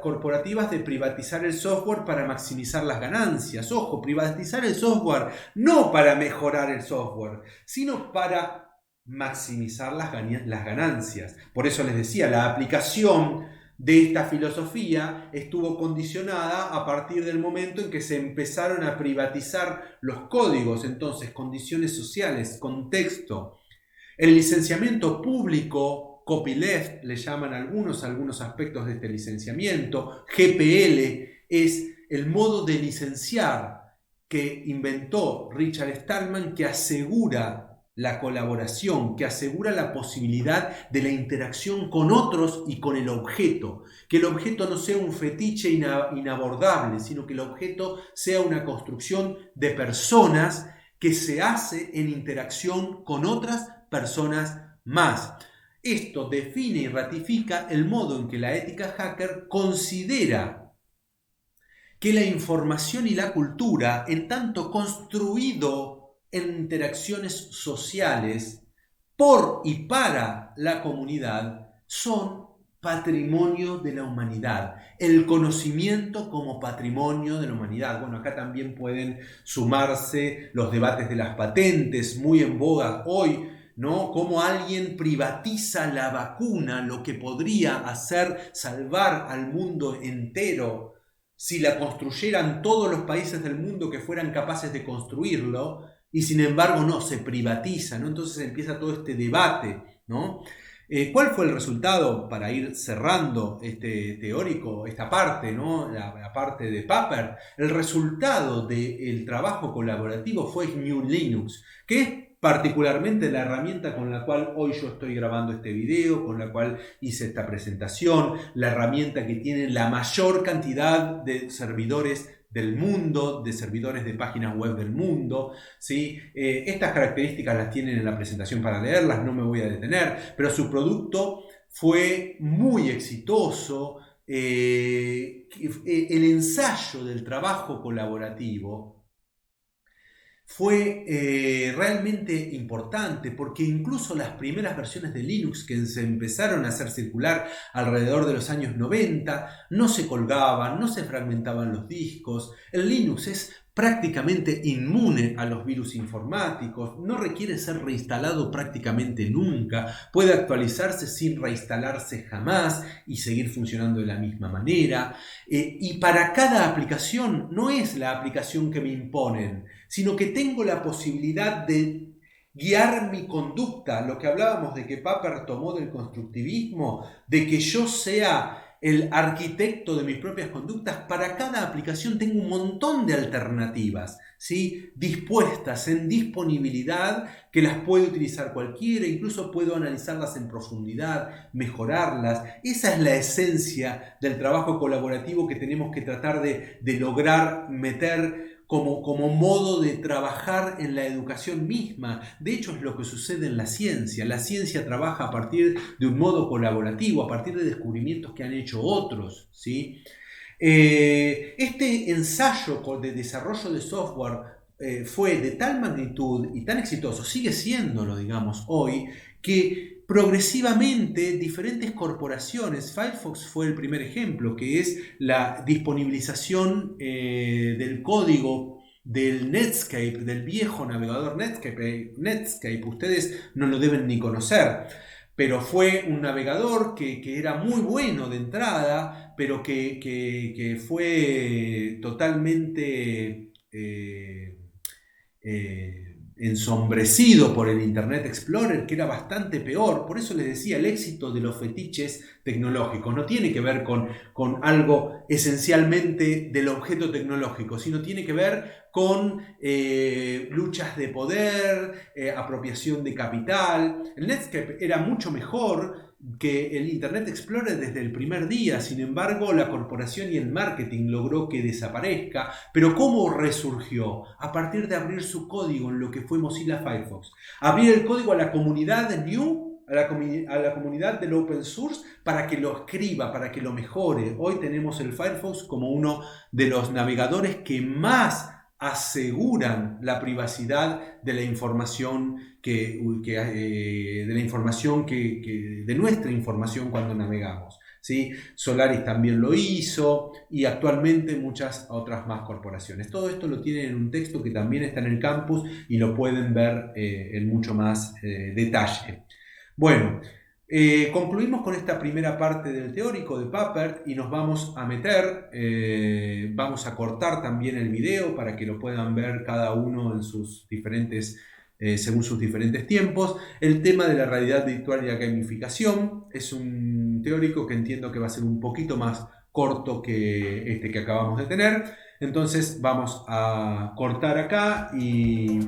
corporativas de privatizar el software para maximizar las ganancias. Ojo, privatizar el software no para mejorar el software, sino para maximizar las ganancias. Por eso les decía, la aplicación de esta filosofía estuvo condicionada a partir del momento en que se empezaron a privatizar los códigos. Entonces, condiciones sociales, contexto, el licenciamiento público, copyleft le llaman algunos aspectos de este licenciamiento. GPL es el modo de licenciar que inventó Richard Stallman, que asegura la colaboración, que asegura la posibilidad de la interacción con otros y con el objeto. Que el objeto no sea un fetiche inabordable, sino que el objeto sea una construcción de personas que se hace en interacción con otras personas más. Esto define y ratifica el modo en que la ética hacker considera que la información y la cultura, en tanto construido en interacciones sociales por y para la comunidad, son patrimonio de la humanidad. El conocimiento como patrimonio de la humanidad. Bueno, acá también pueden sumarse los debates de las patentes, muy en boga hoy, ¿no? Cómo alguien privatiza la vacuna, lo que podría hacer salvar al mundo entero si la construyeran todos los países del mundo que fueran capaces de construirlo, y sin embargo no, se privatiza, ¿no? Entonces empieza todo este debate, ¿no? ¿Cuál fue el resultado para ir cerrando este teórico, esta parte, ¿no? La parte de Papert? El resultado del trabajo colaborativo fue GNU Linux, que es particularmente la herramienta con la cual hoy yo estoy grabando este video, con la cual hice esta presentación, la herramienta que tiene la mayor cantidad de servidores del mundo, de servidores de páginas web del mundo, ¿sí? Estas características las tienen en la presentación para leerlas, no me voy a detener, pero su producto fue muy exitoso. El ensayo del trabajo colaborativo fue realmente importante porque incluso las primeras versiones de Linux que se empezaron a hacer circular alrededor de los años 90 no se colgaban, no se fragmentaban los discos. El Linux es prácticamente inmune a los virus informáticos, no requiere ser reinstalado prácticamente nunca, puede actualizarse sin reinstalarse jamás y seguir funcionando de la misma manera. Y para cada aplicación no es la aplicación que me imponen, sino que tengo la posibilidad de guiar mi conducta, lo que hablábamos de que Papert tomó del constructivismo, de que yo sea el arquitecto de mis propias conductas. Para cada aplicación tengo un montón de alternativas, ¿sí? Dispuestas en disponibilidad, que las puede utilizar cualquiera, incluso puedo analizarlas en profundidad, mejorarlas. Esa es la esencia del trabajo colaborativo que tenemos que tratar de lograr meter como modo de trabajar en la educación misma. De hecho, es lo que sucede en la ciencia. La ciencia trabaja a partir de un modo colaborativo, a partir de descubrimientos que han hecho otros, ¿sí? Este ensayo de desarrollo de software fue de tal magnitud y tan exitoso, sigue siéndolo, digamos, hoy, que progresivamente diferentes corporaciones, Firefox fue el primer ejemplo, que es la disponibilización del código del Netscape, del viejo navegador Netscape, ustedes no lo deben ni conocer, pero fue un navegador que era muy bueno de entrada, pero que fue totalmente ensombrecido por el Internet Explorer, que era bastante peor. Por eso les decía, el éxito de los fetiches tecnológicos no tiene que ver con algo esencialmente del objeto tecnológico, sino tiene que ver con luchas de poder, apropiación de capital. El Netscape era mucho mejor que el Internet Explorer desde el primer día. Sin embargo, la corporación y el marketing logró que desaparezca. Pero ¿cómo resurgió? A partir de abrir su código en lo que fue Mozilla Firefox. Abrir el código a la comunidad de GNU, a la comunidad del open source, para que lo escriba, para que lo mejore. Hoy tenemos el Firefox como uno de los navegadores que más aseguran la privacidad de la información de nuestra información cuando navegamos, ¿sí? Solaris también lo hizo y actualmente muchas otras más corporaciones. Todo esto lo tienen en un texto que también está en el campus y lo pueden ver en mucho más detalle. Bueno, concluimos con esta primera parte del teórico de Papert y nos vamos a meter, vamos a cortar también el video para que lo puedan ver cada uno en sus diferentes, según sus diferentes tiempos. El tema de la realidad virtual y la gamificación es un teórico que entiendo que va a ser un poquito más corto que este que acabamos de tener. Entonces vamos a cortar acá y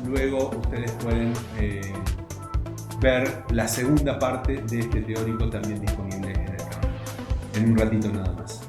luego ustedes pueden ver la segunda parte de este teórico también disponible en el canal. En un ratito nada más.